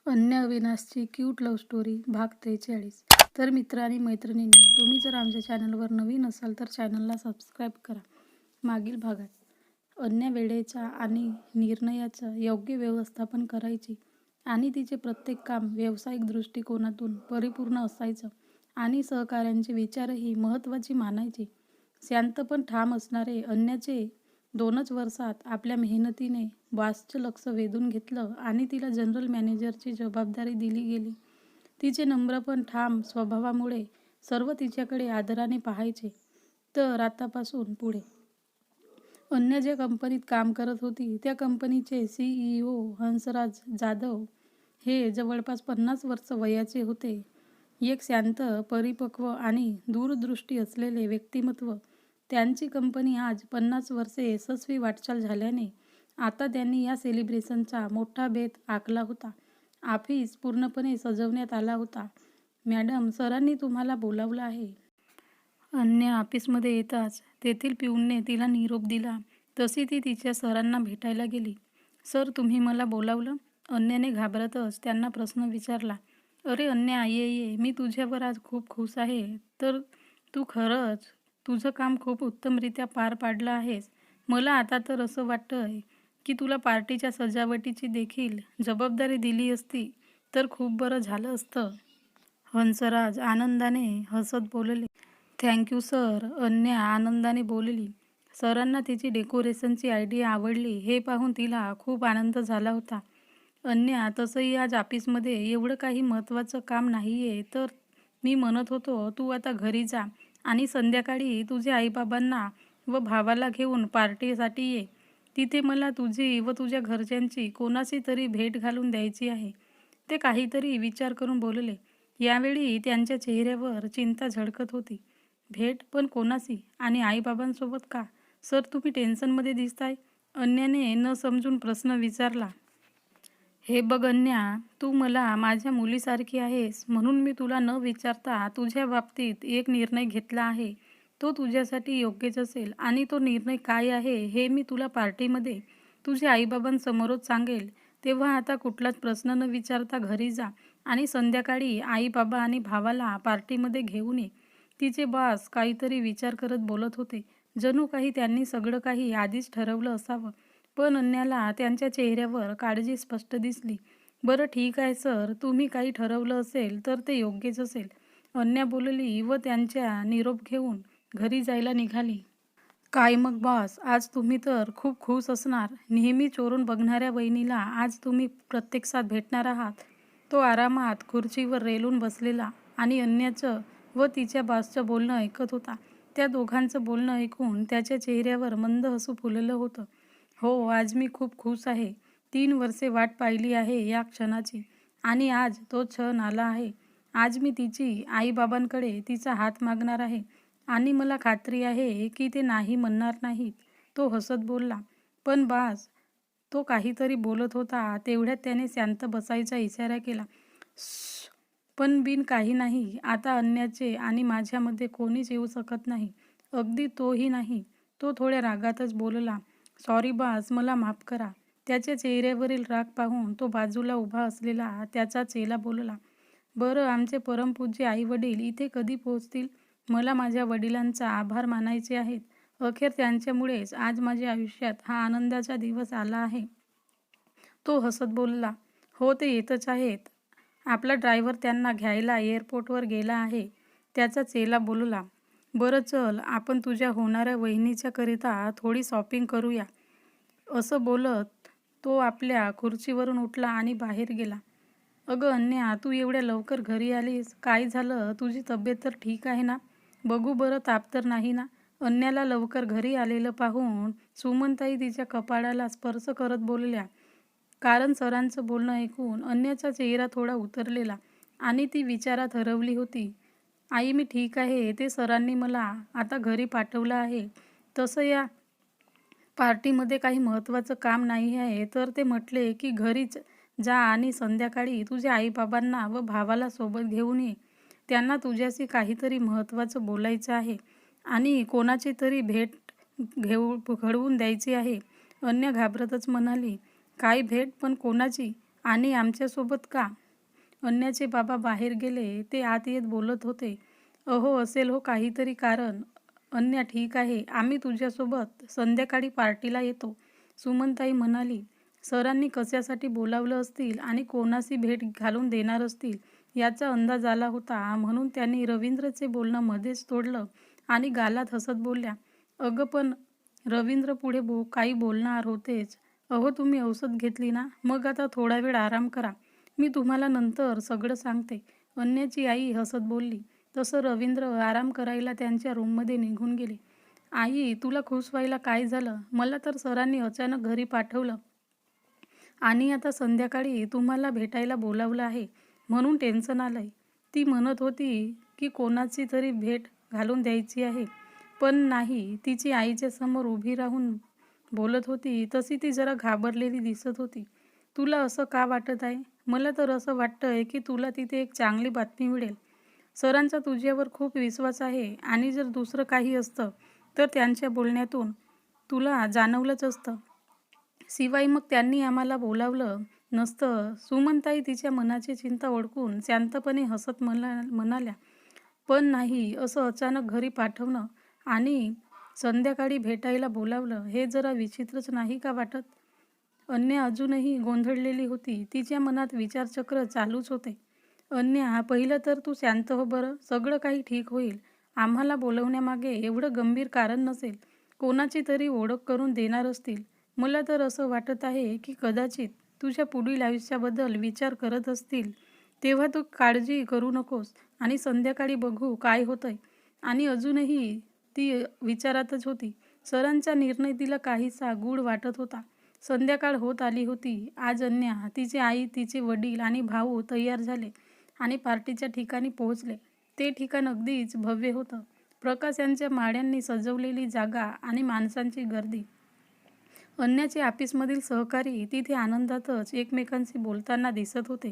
अन्य अविनाशची cute love story भाग 43. तर मित्र आणि मैत्रिणींनो, तुम्ही जर आमच्या चॅनलवर नवीन असाल तर चॅनलला सबस्क्राईब करा. मागील भागात अन्य वेळेच्या आणि निर्णयाचं योग्य व्यवस्थापन करायची आणि तिचे प्रत्येक काम व्यावसायिक दृष्टिकोनातून परिपूर्ण असायचं आणि सहकाऱ्यांचे विचारही महत्त्वाची मानायची. शांत पण ठाम असणारे अन्याचे 2च वर्षात आपल्या मेहनतीने बॉसचं लक्ष वेधून घेतलं आणि तिला जनरल मॅनेजरची जबाबदारी दिली गेली. तिचे नम्र पण ठाम स्वभावामुळे सर्व तिच्याकडे आदराने पाहायचे. तर आतापासून पुढे अन्य ज्या कंपनीत काम करत होती त्या कंपनीचे CEO हंसराज जाधव हे जवळपास 50 वर्ष वयाचे होते. एक शांत, परिपक्व आणि दूरदृष्टी असलेले व्यक्तिमत्व. त्यांची कंपनी आज 50 वर्षे यशस्वी वाटचाल झाल्याने आता त्यांनी या सेलिब्रेशनचा मोठा बेत आखला होता. ऑफिस पूर्णपणे सजवण्यात आला होता. मॅडम, सरांनी तुम्हाला बोलावलं आहे. अन्य ऑफिसमध्ये येताच तेथील पिऊनने तिला निरोप दिला. तशी ती तिच्या सरांना भेटायला गेली. सर, तुम्ही मला बोलावलं? अन्याने घाबरतच त्यांना प्रश्न विचारला. अरे अन्या, ये, मी तुझ्यावर आज खूप खुश आहे. तर तू खरंच तुझं काम खूप उत्तमरित्या पार पाडलं आहेस. मला आता तर असं वाटतंय की तुला पार्टीच्या सजावटीची देखील जबाबदारी दिली असती तर खूप बरं झालं असतं. हंसराज आनंदाने हसत बोलले. थँक यू सर, अन्या आनंदाने बोलली. सरांना तिची डेकोरेशनची आयडिया आवडली हे पाहून तिला खूप आनंद झाला होता. अन्या, तसंही आज ऑफिसमध्ये एवढं काही महत्त्वाचं काम नाही आहे, तर मी म्हणत होतो तू आता घरी जा आणि संध्याकाळी तुझ्या आईबाबांना व भावाला घेऊन पार्टीसाठी ये. तिथे मला तुझी व तुझ्या घरच्यांची कोणाशी तरी भेट घालून द्यायची आहे. ते काहीतरी विचार करून बोलले. यावेळी त्यांच्या चेहऱ्यावर चिंता झळकत होती. भेट? पण कोणाशी? आणि आईबाबांसोबत का? सर, तुम्ही टेन्शनमध्ये दिसताय, अन्याने न समजून प्रश्न विचारला. हे बघ अन्या, तू मला माझ्या मुलीसारखी आहेस म्हणून मी तुला न विचारता तुझ्या बाबतीत एक निर्णय घेतला आहे. तो तुझ्यासाठी योग्यच असेल आणि तो निर्णय काय आहे हे मी तुला पार्टीमध्ये तुझ्या आईबाबांसमोरच सांगेल. तेव्हा आता कुठलाच प्रश्न न विचारता घरी जा आणि संध्याकाळी आई, बाबा आणि भावाला पार्टीमध्ये घेऊन ये. तिचे बॉस काहीतरी विचार करत बोलत होते. जणू काही त्यांनी सगळं काही आधीच ठरवलं असावं. पण अन्याला त्यांच्या चेहऱ्यावर काळजी स्पष्ट दिसली. बरं ठीक आहे सर, तुम्ही काही ठरवलं असेल तर ते योग्यच असेल, अन्या बोलली व त्यांच्या निरोप घेऊन घरी जायला निघाली. काय मग बॉस, आज तुम्ही तर खूप खुश असणार. नेहमी चोरून बघणाऱ्या वहिनीला आज तुम्ही प्रत्यक्षात भेटणार आहात. तो आरामात खुर्चीवर रेलून बसलेला आणि अन्याचं व तिच्या बॉसचं बोलणं ऐकत होता. त्या दोघांचं बोलणं ऐकून त्याच्या चेहऱ्यावर मंद हसू फुललं होतं. हो, आज मी खूप खुश आहे. 3 वर्षे वाट पाहिली आहे या क्षणाची आणि आज तो क्षण आला आहे. आज मी तिची आईबाबांकडे तिचा हात मागणार आहे आणि मला खात्री आहे की ते नाही म्हणणार नाहीत. तो हसत बोलला. पण बॉस, तो काहीतरी बोलत होता तेवढ्यात त्याने शांत बसायचा इशारा केला. श्श्श, पण बिन काही नाही. आता अन्याचे आणि माझ्यामध्ये कोणीच येऊ शकत नाही, अगदी तोही नाही. तो थोड्या रागातच बोलला. सॉरी बॉस, मला माफ करा. त्याच्या चेहऱ्यावरील राग पाहून तो बाजूला उभा असलेला त्याचा चेला बोलला. बरं, आमचे परमपूज्य आईवडील इथे कधी पोहोचतील? मला माझ्या वडिलांचा आभार मानायचे आहेत. अखेर त्यांच्यामुळेच आज माझ्या आयुष्यात हा आनंदाचा दिवस आला आहे. तो हसत बोलला. हो, ते येतच आहेत. आपला ड्रायव्हर त्यांना घ्यायला एअरपोर्टवर गेला आहे. त्याचा चेला बोलला. बरं चल, आपण तुझ्या होणाऱ्या वहिनीच्या करिता थोडी शॉपिंग करूया. असं बोलत तो आपल्या खुर्चीवरून उठला आणि बाहेर गेला. अगं अन्या, तू एवढ्या लवकर घरी आलीस? काय झालं? तुझी तब्येत तर ठीक आहे ना? बघू बरं, ताप तर नाही ना? अन्याला लवकर घरी आलेलं पाहून सुमनताई तिच्या कपाळाला स्पर्श करत बोलल्या. कारण सरांचं बोलणं ऐकून अन्याचा चेहरा थोडा उतरलेला आणि ती विचारात हरवली होती. आई, मी ठीक आहे. ते सरांनी मला आता घरी पाठवलं आहे. तसं या पार्टीमध्ये काही महत्त्वाचं काम नाही आहे, तर ते म्हटले की घरीच जा आणि संध्याकाळी तुझ्या आईबाबांना व भावाला सोबत घेऊन ये. त्यांना तुझ्याशी काहीतरी महत्त्वाचं बोलायचं आहे आणि कोणाची तरी भेट घडवून द्यायची आहे. अन्या घाबरतच म्हणाली. काय भेट? पण कोणाची? आणि आमच्यासोबत का? अन्याचे बाबा बाहेर गेले. ते आत येत बोलत होते. अहो असेल हो काहीतरी कारण. अन्या ठीक आहे, आम्ही तुझ्यासोबत संध्याकाळी पार्टीला येतो. सुमनताई म्हणाली. सरांनी कशासाठी बोलावलं असतील आणि कोणाशी भेट घालून देणार असतील याचा अंदाज आला होता, म्हणून त्यांनी रवींद्रचे बोलणं मध्येच तोडलं आणि गालात हसत बोलल्या. अगं पण रवींद्र पुढे काही बोलणार होतेच. अहो तुम्ही औषध घेतली ना, मग आता थोडा वेळ आराम करा. मी तुम्हाला नंतर सगळं सांगते. अन्याची आई हसत बोलली. तसं रवींद्र आराम करायला त्यांच्या रूममध्ये निघून गेले. आई तुला खुश व्हायला काय झालं? मला तर सरांनी अचानक घरी पाठवलं आणि आता संध्याकाळी तुम्हाला भेटायला बोलावलं आहे, म्हणून टेन्शन आलंय. ती म्हणत होती की कोणाची तरी भेट घालून द्यायची आहे, पण नाही, तिची आईच्या समोर उभी राहून बोलत होती तशी ती जरा घाबरलेली दिसत होती. तुला असं का वाटत आहे? मला तर असं वाटतंय की तुला तिथे एक चांगली बातमी मिळेल. सरांचा तुझ्यावर खूप विश्वास आहे आणि जर दुसरं काही असतं तर त्यांच्या बोलण्यातून तुला जाणवलंच असतं. शिवाय मग त्यांनी आम्हाला बोलावलं नसतं. सुमनताई तिच्या मनाची चिंता ओळखून शांतपणे हसत म्हणाल्या. पण नाही, असं अचानक घरी पाठवणं आणि संध्याकाळी भेटायला बोलावलं हे जरा विचित्रच नाही का वाटत? अन्या अजूनही गोंधळलेली होती. तिच्या मनात विचारचक्र चालूच होते. अन्या पहिलं तर तू शांत हो बरं. सगळं काही ठीक होईल. आम्हाला बोलवण्यामागे एवढं गंभीर कारण नसेल. कोणाची तरी ओळख करून देणार असतील. मला तर असं वाटत आहे की कदाचित तुझ्या पुढील आयुष्याबद्दल विचार करत असतील. तेव्हा तू काळजी करू नकोस आणि संध्याकाळी बघू काय होतंय. आणि अजूनही ती विचारातच होती. सरांचा निर्णय तिला काहीसा गूढ वाटत होता. संध्याकाळ होत आली होती. आज अन्या, तिची आई, तिचे वडील आणि भाऊ तयार झाले आणि पार्टीच्या ठिकाणी पोहोचले. ते ठिकाण अगदीच भव्य होतं. प्रकाशांच्या माळ्यांनी सजवलेली जागा आणि माणसांची गर्दी. अन्याचे ऑफिसमधील सहकारी तिथे आनंदातच एकमेकांशी बोलताना दिसत होते.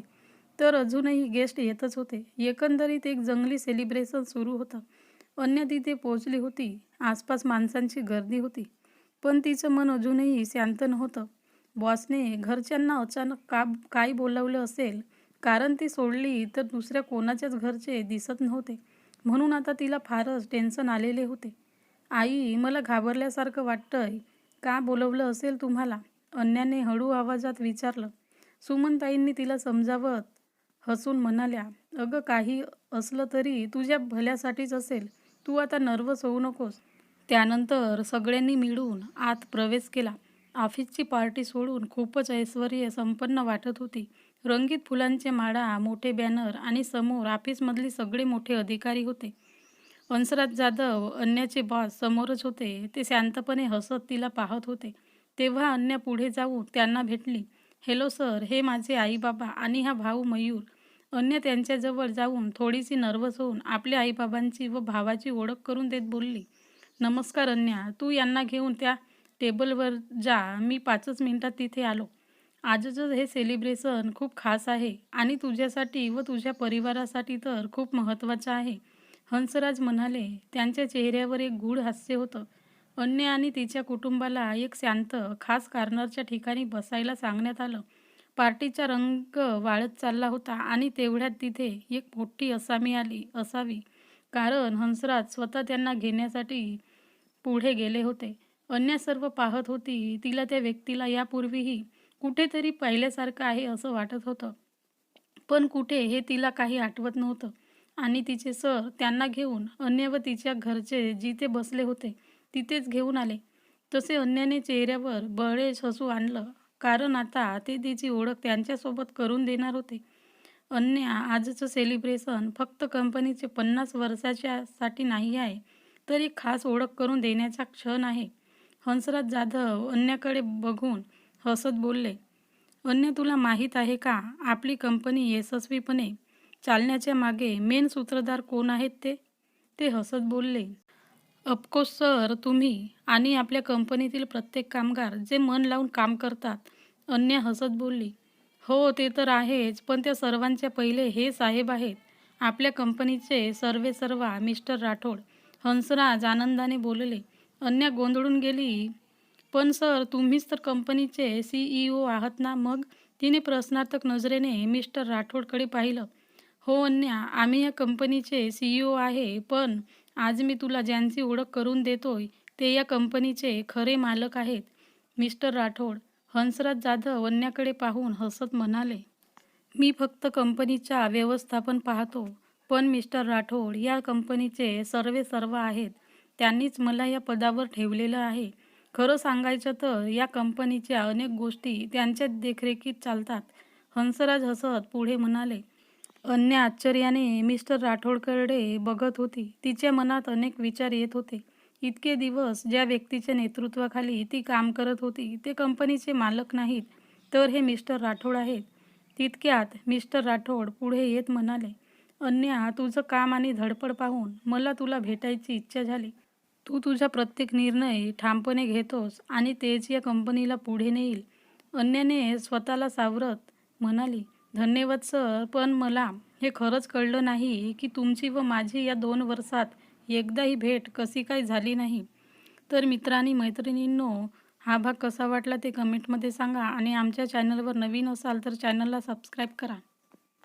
तर अजूनही गेस्ट येतच होते. एकंदरीत एक जंगली सेलिब्रेशन सुरू होतं. अन्या तिथे पोहोचली होती. आसपास माणसांची गर्दी होती. पण तिचं मन अजूनही शांत नव्हतं. बॉसने घरच्यांना अचानक काय बोलावलं असेल, कारण ती सोडली तर दुसऱ्या कोणाच्याच घरचे दिसत नव्हते. म्हणून आता तिला फारच टेन्शन आलेले होते. आई मला घाबरल्यासारखं वाटतंय. का बोलवलं असेल तुम्हाला? अन्याने हळू आवाजात विचारलं. सुमनताईंनी तिला समजावत हसून म्हणाल्या, अगं काही असलं तरी तुझ्या भल्यासाठीच असेल. तू आता नर्वस होऊ नकोस. त्यानंतर सगळ्यांनी मिळून आत प्रवेश केला. ऑफिसची पार्टी सोडून खूपच ऐश्वर्य संपन्न वाटत होती. रंगीत फुलांचे माळा, मोठे बॅनर आणि समोर ऑफिसमधले सगळे मोठे अधिकारी होते. हंसराज जाधव, अन्याचे बॉस, समोरच होते. ते शांतपणे हसत तिला पाहत होते. तेव्हा अन्या पुढे जाऊन त्यांना भेटली. हॅलो सर, हे माझे आई बाबा आणि हा भाऊ मयूर. अन्या त्यांच्याजवळ जाऊन थोडीशी नर्वस होऊन आपल्या आईबाबांची व भावाची ओळख करून देत बोलली. नमस्कार अन्या, तू यांना घेऊन त्या टेबलवर जा. मी 5च मिनिटात तिथे आलो. आजचं हे सेलिब्रेशन खूप खास आहे आणि तुझ्यासाठी व तुझ्या परिवारासाठी तर खूप महत्त्वाचं आहे, हंसराज म्हणाले. त्यांच्या चेहऱ्यावर एक गूढ हास्य होतं. अन्या आणि तिच्या कुटुंबाला एक शांत, खास कॉर्नरच्या ठिकाणी बसायला सांगण्यात आलं. पार्टीचा रंग वाढत चालला होता आणि तेवढ्यात तिथे एक मोठी असामी आली असावी, कारण हंसराज स्वतः त्यांना घेण्यासाठी पुढे गेले होते. अन्या सर्व पाहत होती. तिला त्या व्यक्तीला यापूर्वीही कुठेतरी पाहिल्यासारखं आहे असं वाटत होतं, पण कुठे हे तिला काही आठवत नव्हतं. आणि तिचे सर त्यांना घेऊन अन्या व तिच्या घरचे जिथे बसले होते तिथेच घेऊन आले. तसे अन्याने चेहऱ्यावर बळेच हसू आणलं, कारण आता ते तिची ओळख त्यांच्यासोबत करून देणार होते. अन्या, आजचं सेलिब्रेशन फक्त कंपनीचे 50 वर्षाच्यासाठी नाही आहे, तर एक खास ओळख करून देण्याचा क्षण आहे. हंसराज जाधव अन्याकडे बघून हसत बोलले. अन्या, तुला माहीत आहे का आपली कंपनी यशस्वीपणे चालण्याच्या मागे मेन सूत्रधार कोण आहेत ते? ते हसत बोलले. ऑफकोर्स सर, तुम्ही आणि आपल्या कंपनीतील प्रत्येक कामगार जे मन लावून काम करतात. अन्या हसत बोलली. हो ते तर आहेच, पण त्या सर्वांच्या पहिले हे साहेब आहेत, आपल्या कंपनीचे सर्वेसर्वा मिस्टर राठोड, हंसराज आनंदाने बोलले. अन्या गोंधळून गेली. पण सर, तुम्हीच तर कंपनीचे CEO आहात ना, मग तिने प्रश्नार्थक नजरेने मिस्टर राठोडकडे पाहिलं. हो अन्या, आम्ही या कंपनीचे CEO आहे, पण आज मी तुला ज्यांची ओळख करून देतोय ते या कंपनीचे खरे मालक आहेत. मिस्टर राठोड. हंसराज जाधव अन्याकडे पाहून हसत म्हणाले, मी फक्त कंपनीच्या व्यवस्थापन पाहतो, पण मिस्टर राठोड या कंपनीचे सर्वेसर्वा आहेत. त्यांनीच मला या पदावर ठेवलेलं आहे. खरं सांगायचं तर या कंपनीच्या अनेक गोष्टी त्यांच्या देखरेखीत चालतात. हंसराज हसत पुढे म्हणाले. अन्या आश्चर्याने मिस्टर राठोडकडे बघत होती. तिच्या मनात अनेक विचार येत होते. इतके दिवस ज्या व्यक्तीच्या नेतृत्वाखाली ती काम करत होती ते कंपनीचे मालक नाहीत, तर हे मिस्टर राठोड आहेत. तितक्यात मिस्टर राठोड पुढे येत म्हणाले, अन्या, तुझं काम आणि धडपड पाहून मला तुला भेटायची इच्छा झाली. तू तुझा प्रत्येक निर्णय ठामपणे घेतोस आणि तेच या कंपनीला पुढे नेईल. अन्याने स्वतःला सावरत म्हणाली, धन्यवाद सर, पण मला हे खरंच कळलं नाही की तुमची व माझी या 2 वर्षात एकदाही भेट कशी काय झाली नाही. तर मित्रांनी मैत्रिणींनो, हा भाग कसा वाटला ते कमेंटमध्ये सांगा आणि आमच्या चॅनलवर नवीन असाल तर चॅनलला सबस्क्राईब करा.